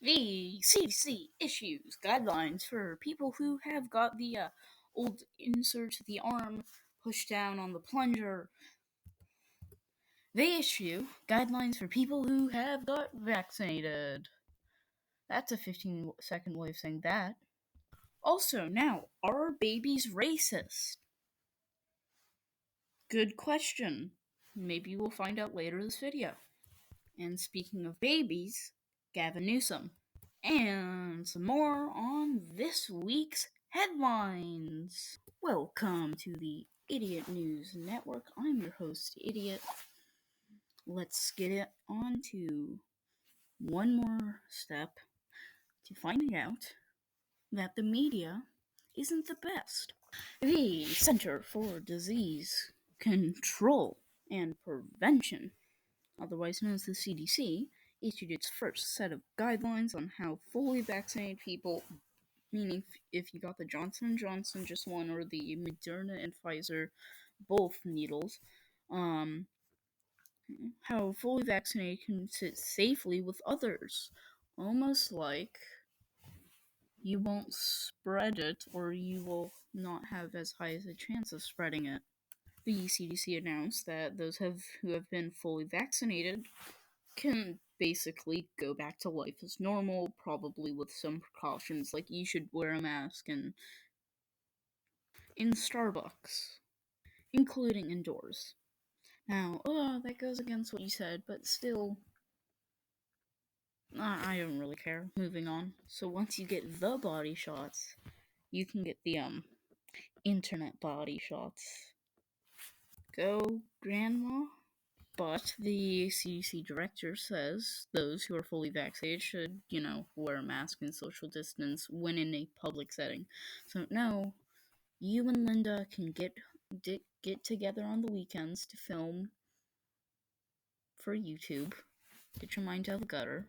The CDC issues guidelines for people who have got the old insert the arm push down on the plunger. They issue guidelines for people who have got vaccinated. That's a 15-second way of saying that. Also, now, are babies racist? Good question. Maybe we'll find out later in this video. And speaking of babies, Gavin Newsom. And some more on this week's headlines. Welcome to the Idiot News Network. I'm your host, Idiot. Let's get it on to one more step to finding out that the media isn't the best. The Center for Disease Control and Prevention, otherwise known as the CDC, issued its first set of guidelines on how fully vaccinated people, meaning if you got the Johnson & Johnson just one or the Moderna and Pfizer both needles, how fully vaccinated can sit safely with others. Almost like you won't spread it or you will not have as high as a chance of spreading it. The CDC announced that those who have been fully vaccinated can basically go back to life as normal, probably with some precautions, like you should wear a mask in Starbucks, including indoors. Now, that goes against what you said, but still, I don't really care. Moving on. So once you get the body shots, you can get the internet body shots. Go, grandma. But the CDC director says those who are fully vaccinated should, wear a mask and social distance when in a public setting. So no, you and Linda can get together on the weekends to film for YouTube. Get your mind out of the gutter.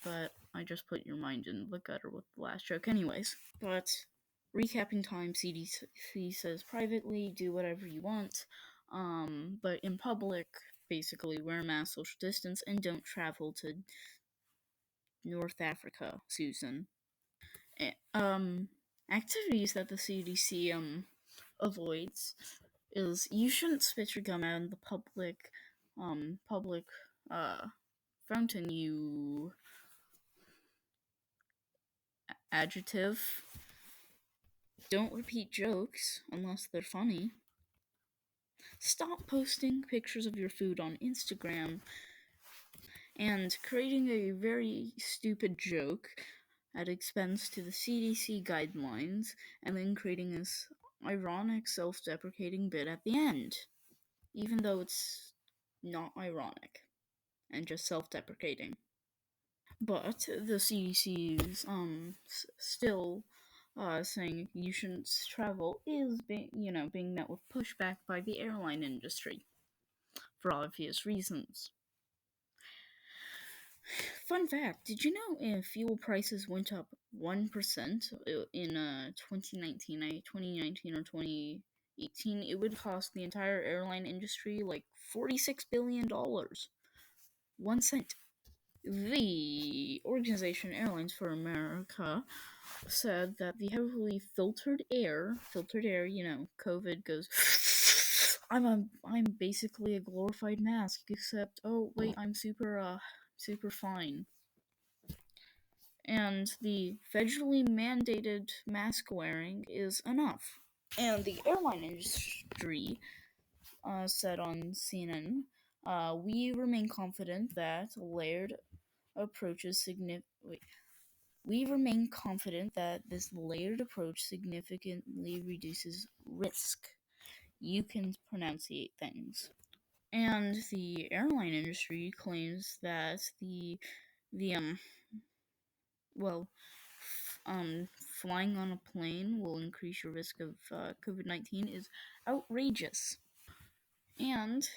But I just put your mind in the gutter with the last joke anyways. But recapping time, CDC says privately, do whatever you want. But in public, basically wear a mask, social distance, and don't travel to North Africa, Susan. Activities that the CDC avoids is you shouldn't spit your gum out in the public fountain, you adjective. Don't repeat jokes unless they're funny. Stop posting pictures of your food on Instagram and creating a very stupid joke at expense to the CDC guidelines, and then creating this ironic self-deprecating bit at the end, even though it's not ironic and just self-deprecating. But the CDC is still saying you shouldn't travel is being met with pushback by the airline industry for obvious reasons. Fun fact, did you know if fuel prices went up 1% in 2019 or 2018, it would cost the entire airline industry like $46 billion. 1 cent. The organization Airlines for America said that the heavily filtered air, COVID goes, I'm basically a glorified mask, except, oh wait, I'm super fine. And the federally mandated mask wearing is enough. And the airline industry said on CNN, we remain confident that we remain confident that this layered approach significantly reduces risk. You can pronunciate things. And the airline industry claims that flying on a plane will increase your risk of COVID-19 is outrageous. And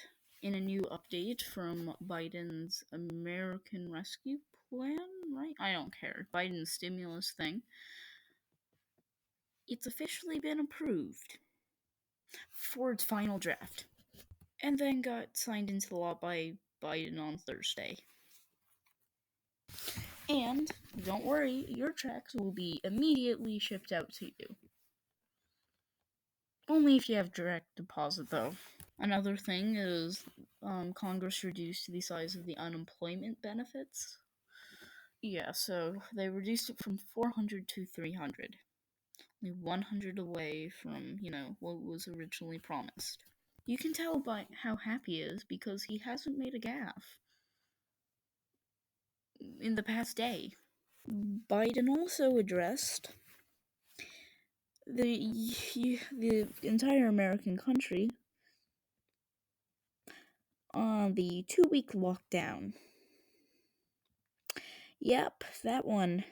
in a new update from Biden's American Rescue Plan, right? I don't care. Biden's stimulus thing. It's officially been approved for its final draft. And then got signed into law by Biden on Thursday. And don't worry, your checks will be immediately shipped out to you. Only if you have direct deposit, though. Another thing is Congress reduced the size of the unemployment benefits. Yeah, so they reduced it from 400 to 300. Only 100 away from, what was originally promised. You can tell by how happy he is because he hasn't made a gaffe in the past day. Biden also addressed the entire American country on the 2-week lockdown. Yep, that one.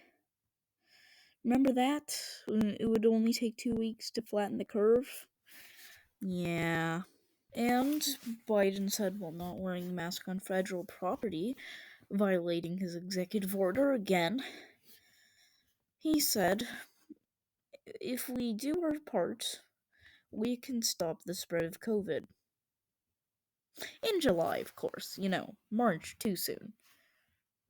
Remember that? It would only take 2 weeks to flatten the curve? Yeah. And Biden said while not wearing a mask on federal property, violating his executive order again. He said, if we do our part, we can stop the spread of COVID. In July, of course. March too soon.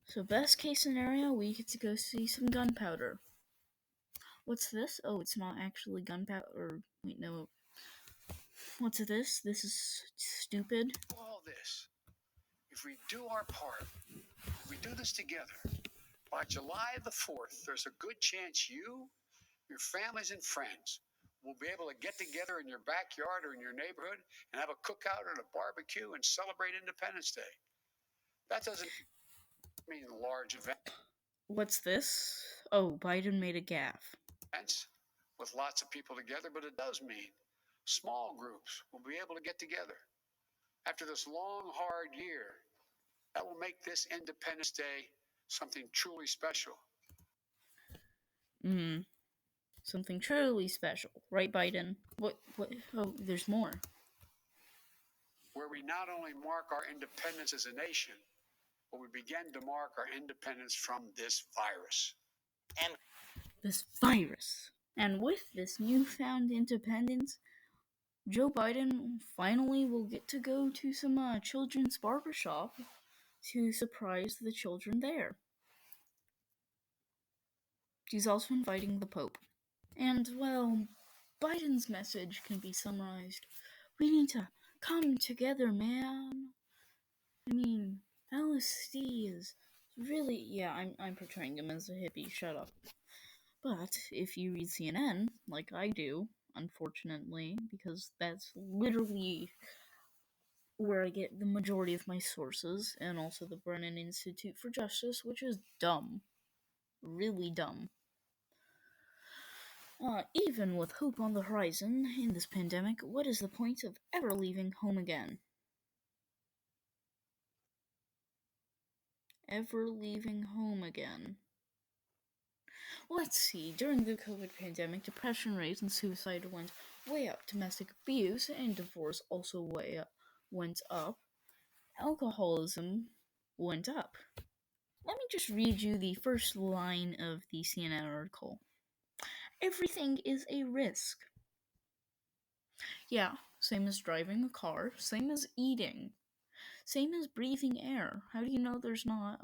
So best case scenario, we get to go see some gunpowder. What's this? Oh, it's not actually gunpowder. Wait, no. What's this? This is stupid. All this, if we do our part, if we do this together, by July the 4th, there's a good chance you, your families and friends will be able to get together in your backyard or in your neighborhood and have a cookout or a barbecue and celebrate Independence Day. That doesn't mean large events. What's this? Oh, Biden made a gaffe. With lots of people together, but it does mean small groups will be able to get together. After this long, hard year, that will make this Independence Day something truly special. Something truly special. Right, Biden? What? Oh, there's more. Where we not only mark our independence as a nation, but we begin to mark our independence from this virus. And with this newfound independence, Joe Biden finally will get to go to some children's barbershop to surprise the children there. He's also inviting the Pope. And, well, Biden's message can be summarized. We need to come together, man. I mean, LSD is really... Yeah, I'm portraying him as a hippie, shut up. But if you read CNN, like I do, unfortunately, because that's literally where I get the majority of my sources, and also the Brennan Institute for Justice, which is dumb. Really dumb. Even with hope on the horizon in this pandemic, what is the point of ever leaving home again? Ever leaving home again? Let's see, during the COVID pandemic, depression rates and suicide went way up. Domestic abuse and divorce also went up. Alcoholism went up. Let me just read you the first line of the CNN article. Everything is a risk. Yeah, same as driving a car, same as eating, same as breathing air. How do you know there's not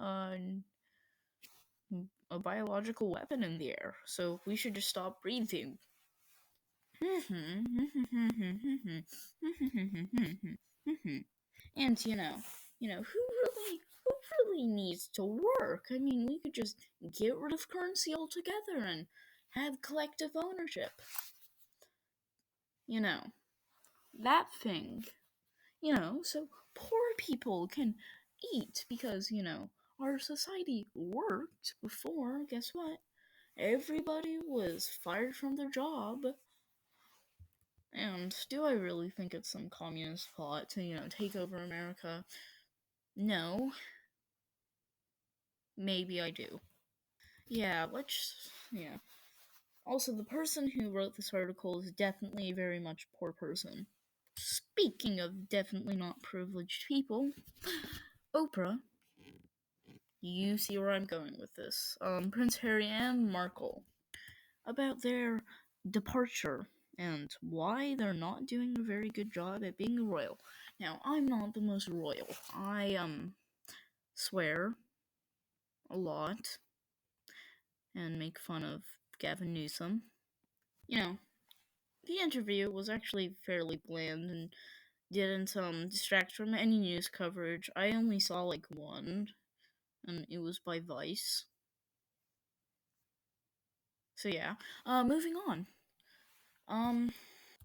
a biological weapon in the air? So we should just stop breathing. And who really needs to work? I mean, we could just get rid of currency altogether and have collective ownership. That thing. So poor people can eat because, our society worked before. Guess what? Everybody was fired from their job. And do I really think it's some communist plot to, take over America? No. Maybe I do. Yeah. Also, the person who wrote this article is definitely a very much poor person. Speaking of definitely not privileged people, Oprah. You see where I'm going with this. Prince Harry and Markle. About their departure and why they're not doing a very good job at being royal. Now, I'm not the most royal. I swear a lot. and make fun of Gavin Newsom. You know, the interview was actually fairly bland and didn't distract from any news coverage. I only saw like one, and it was by Vice. So yeah. Moving on. Um,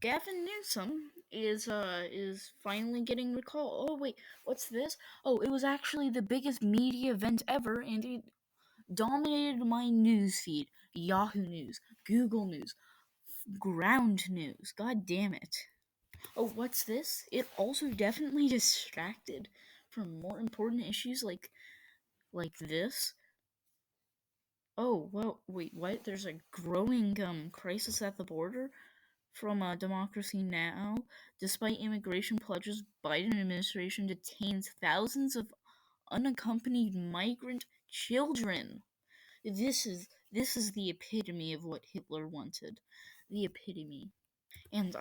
Gavin Newsom is finally getting recalled. Oh wait, what's this? Oh, it was actually the biggest media event ever, and it dominated my news feed. Yahoo News, Google News, Ground News. God damn it. Oh, what's this? It also definitely distracted from more important issues like this. Oh, well, wait, what? There's a growing crisis at the border from Democracy Now. Despite immigration pledges, Biden administration detains thousands of unaccompanied migrant children. This is the epitome of what Hitler wanted. The epitome. And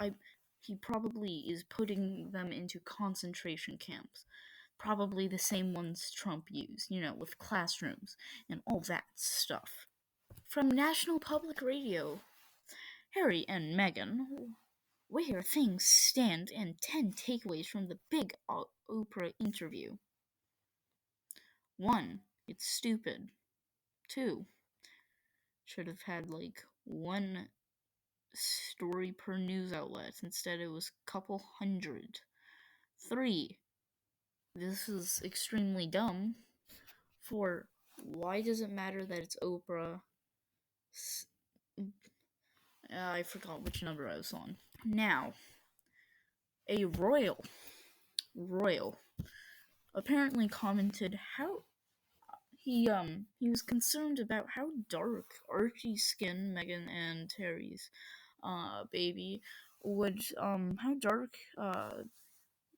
he probably is putting them into concentration camps. Probably the same ones Trump used, with classrooms and all that stuff. From National Public Radio, Harry and Meghan, where things stand, and 10 takeaways from the big Oprah interview. 1. It's stupid. 2. Should have had like one story per news outlet. Instead, it was a couple hundred. 3. This is extremely dumb. 4. Why does it matter that it's Oprah? I forgot which number I was on. Now, a royal apparently commented how he was concerned about how dark Archie's skin, Meghan and Harry's baby would how dark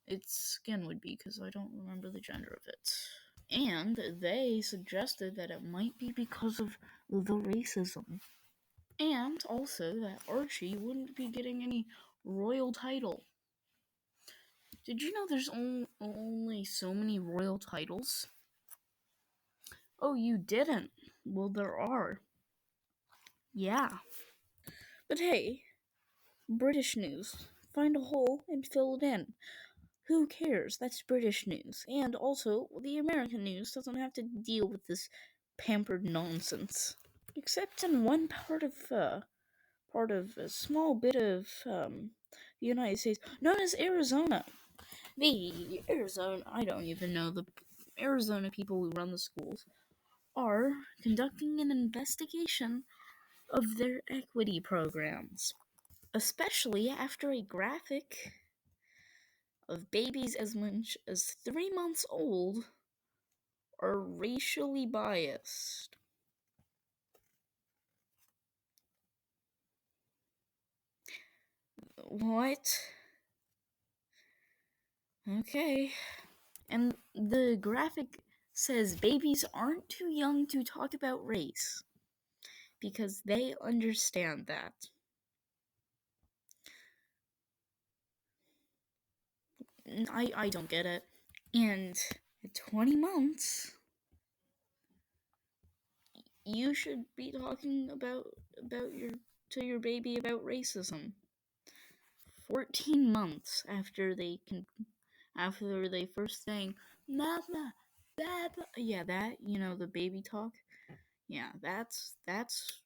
its skin would be, because I don't remember the gender of it. And they suggested that it might be because of the racism. And also that Archie wouldn't be getting any royal title. Did you know there's only so many royal titles? Oh, you didn't? Well, there are. Yeah. But hey, British news. Find a hole and fill it in. Who cares? That's British news. And also, the American news doesn't have to deal with this pampered nonsense. Except in one part of a small bit of the United States, known as Arizona. The Arizona, I don't even know, the Arizona people who run the schools are conducting an investigation of their equity programs, especially after a graphic of babies as much as 3 months old are racially biased. What? Okay. And the graphic says babies aren't too young to talk about race because they understand that. I don't get it. And at 20 months, you should be talking about your baby about racism. 14 months after they first saying mama, baba, yeah, that, the baby talk. Yeah, that's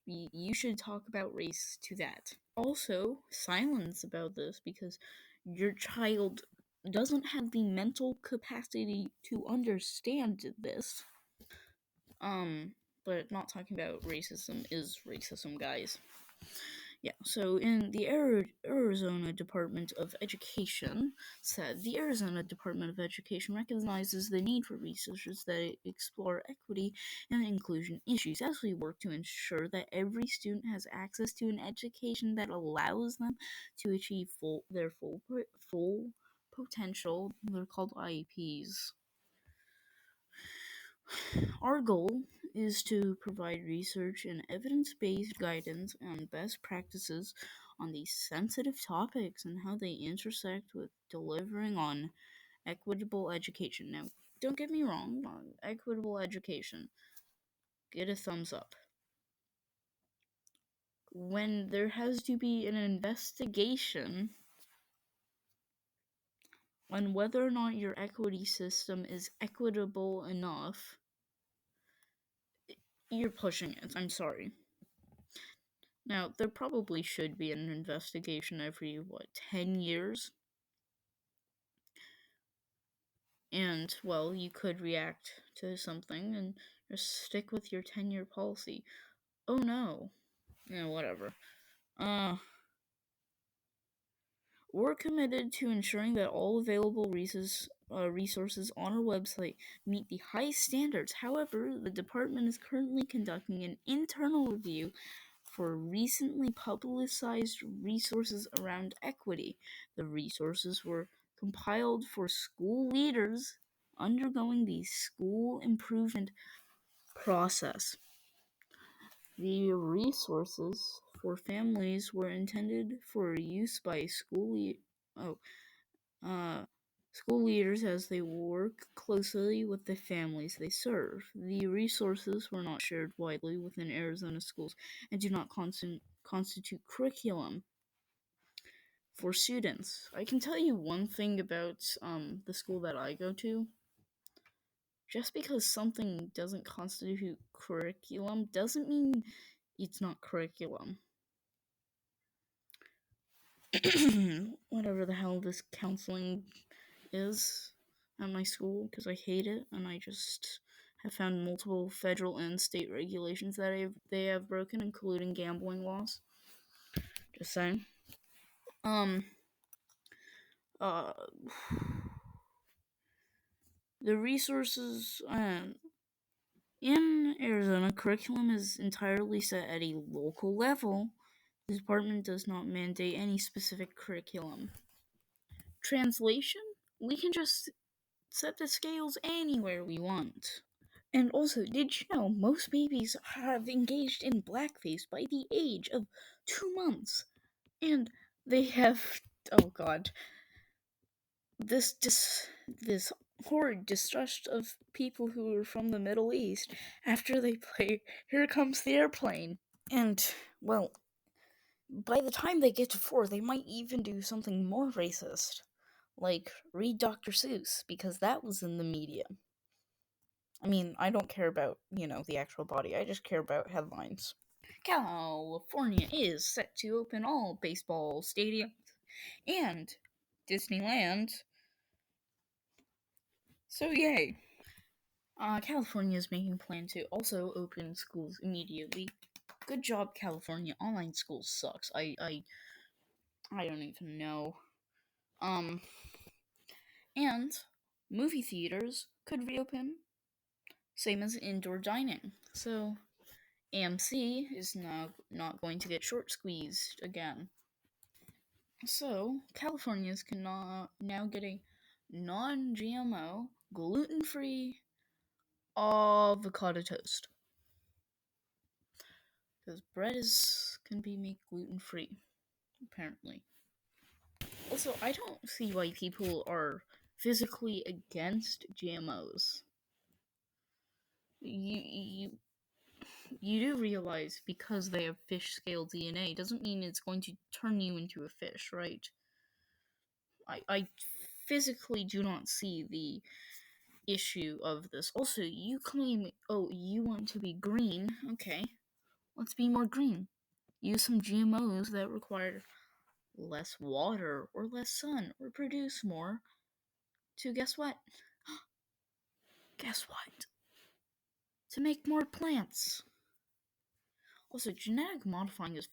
you should talk about race to that. Also, silence about this because your child doesn't have the mental capacity to understand this. But not talking about racism is racism, guys. Yeah, so in the Arizona Department of Education said the Arizona Department of Education recognizes the need for researchers that explore equity and inclusion issues as we work to ensure that every student has access to an education that allows them to achieve their full potential. They're called IEPs. Our goal is to provide research and evidence-based guidance on best practices on these sensitive topics and how they intersect with delivering on equitable education. Now, don't get me wrong, on equitable education, get a thumbs up. when there has to be an investigation on whether or not your equity system is equitable enough, you're pushing it. I'm sorry. Now, there probably should be an investigation every, 10 years? And, well, you could react to something and just stick with your 10-year policy. Oh no. Yeah, whatever. We're committed to ensuring that all available resources on our website meet the highest standards. However, the department is currently conducting an internal review for recently publicized resources around equity. The resources were compiled for school leaders undergoing the school improvement process. The resources for families were intended for use by school leaders as they work closely with the families they serve. The resources were not shared widely within Arizona schools and do not constitute curriculum for students. I can tell you one thing about the school that I go to. Just because something doesn't constitute curriculum doesn't mean it's not curriculum. Whatever the hell this counseling is at my school, because I hate it, and I just have found multiple federal and state regulations that they have broken, including gambling laws. Just saying. The resources in Arizona, curriculum is entirely set at a local level. The department does not mandate any specific curriculum. Translation? We can just set the scales anywhere we want. And also, did you know most babies have engaged in blackface by the age of 2 months? And they have, oh god, this horrid distrust of people who are from the Middle East after they play Here Comes the Airplane. And, well, by the time they get to 4, they might even do something more racist. Like, read Dr. Seuss, because that was in the media. I mean, I don't care about, the actual body. I just care about headlines. California is set to open all baseball stadiums and Disneyland. So, yay. California is making a plan to also open schools immediately. Good job, California. Online schools sucks. I don't even know. And movie theaters could reopen. Same as indoor dining. So, AMC is now not going to get short squeezed again. So, Californians can now get a non-GMO, gluten-free avocado toast. Because bread can be made gluten-free, apparently. Also, I don't see why people are physically against GMOs. You do realize because they have fish scale DNA doesn't mean it's going to turn you into a fish, right? I physically do not see the issue of this. Also, you claim, you want to be green. Okay, let's be more green. Use some GMOs that require less water or less sun or produce more to guess what? Guess what? To make more plants. Also, genetic modifying is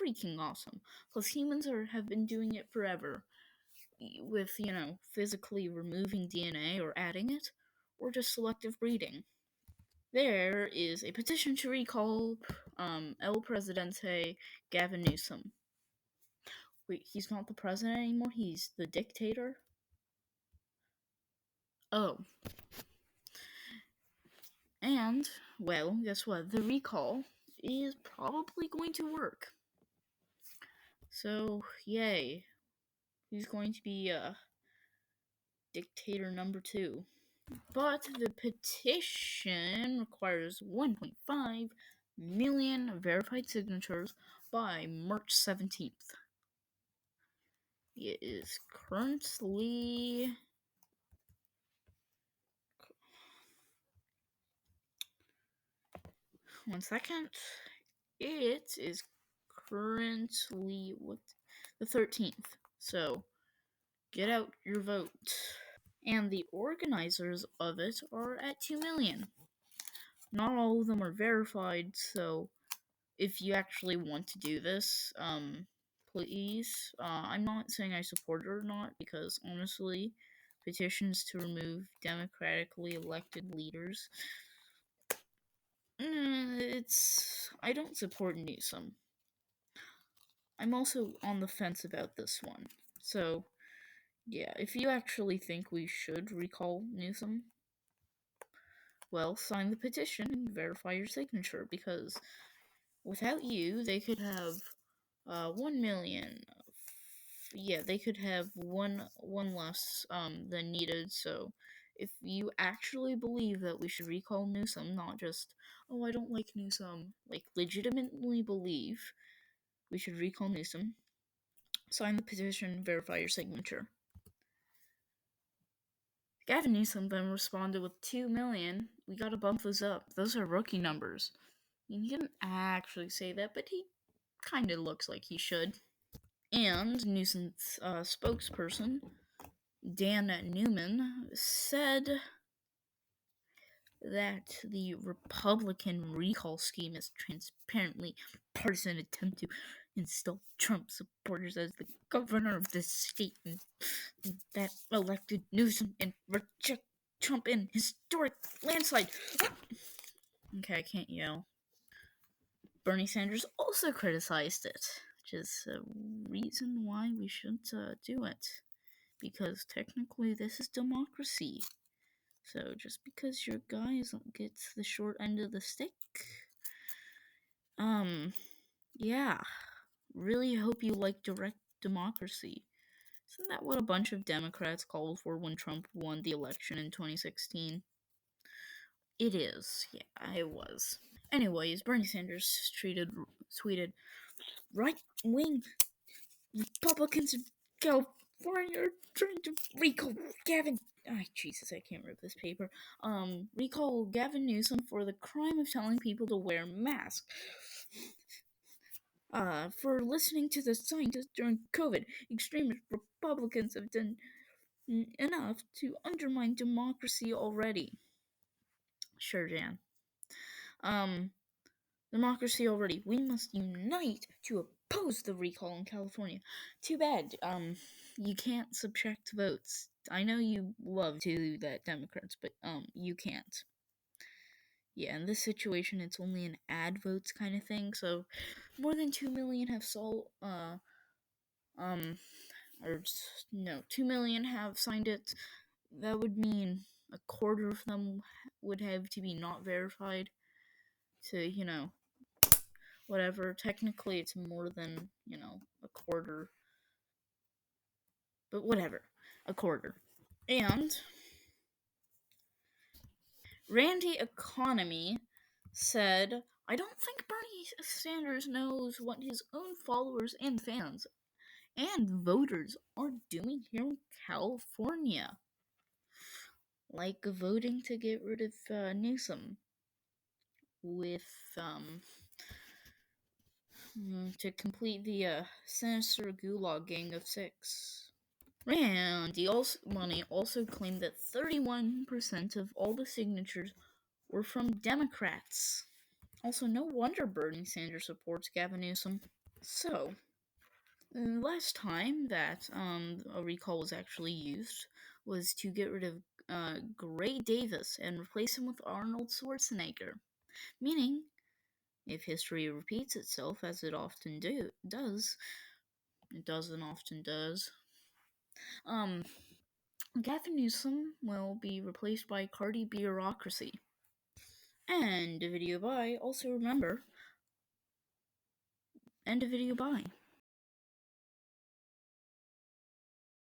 freaking awesome because humans have been doing it forever with, physically removing DNA or adding it, or just selective breeding. There is a petition to recall El Presidente Gavin Newsom. Wait, he's not the president anymore? He's the dictator? Oh. And, well, guess what? The recall is probably going to work. So, yay. He's going to be dictator number 2. But the petition requires 1.5 million verified signatures by March 17th. It is currently... One second. It is currently the 13th. So get out your vote. And the organizers of it are at 2 million. Not all of them are verified, so if you actually want to do this, please. I'm not saying I support it or not, because honestly, petitions to remove democratically elected leaders, I don't support Newsom. I'm also on the fence about this one. So, yeah, if you actually think we should recall Newsom, well, sign the petition and verify your signature, because without you, they could have 1 million. Yeah, they could have one less than needed. So, if you actually believe that we should recall Newsom, not just, oh, I don't like Newsom, like legitimately believe we should recall Newsom, sign the petition, verify your signature. Gavin Newsom then responded with 2 million. We gotta bump those up. Those are rookie numbers. He didn't actually say that, but he kinda looks like he should. And Newsom's spokesperson, Dan Newman, said that the Republican recall scheme is transparently partisan attempt to install Trump supporters as the governor of the state, and that elected Newsom and reject Trump in historic landslide. Okay, I can't yell. Bernie Sanders also criticized it, which is a reason why we shouldn't do it, because technically this is democracy. So just because your guy gets the short end of the stick, yeah, really hope you like direct democracy. Isn't that what a bunch of Democrats called for when Trump won the election in 2016? It is, yeah, it was. Anyways, Bernie Sanders tweeted, right-wing Republicans in California are trying to recall Gavin. Jesus, I can't rip this paper. Recall Gavin Newsom for the crime of telling people to wear masks. For listening to the scientists during COVID, extremist Republicans have done enough to undermine democracy already. Sure, Jan. Democracy already. We must unite to oppose the recall in California. Too bad, you can't subtract votes. I know you love to do that, Democrats, but, you can't. Yeah, in this situation, it's only an add votes kind of thing, so more than 2 million have 2 million have signed it. That would mean a quarter of them would have to be not verified to, whatever. Technically, it's more than, a quarter. But whatever. A quarter. And Randy Economy said, I don't think Bernie Sanders knows what his own followers and fans and voters are doing here in California. Like voting to get rid of Newsom with to complete the sinister gulag gang of 6. Randy also claimed that 31% of all the signatures were from Democrats. Also, no wonder Bernie Sanders supports Gavin Newsom. So, the last time that a recall was actually used was to get rid of Gray Davis and replace him with Arnold Schwarzenegger. Meaning, if history repeats itself, as it often does, Gavin Newsom will be replaced by Cardi Bureaucracy. End of video bye. Also remember, end of video bye.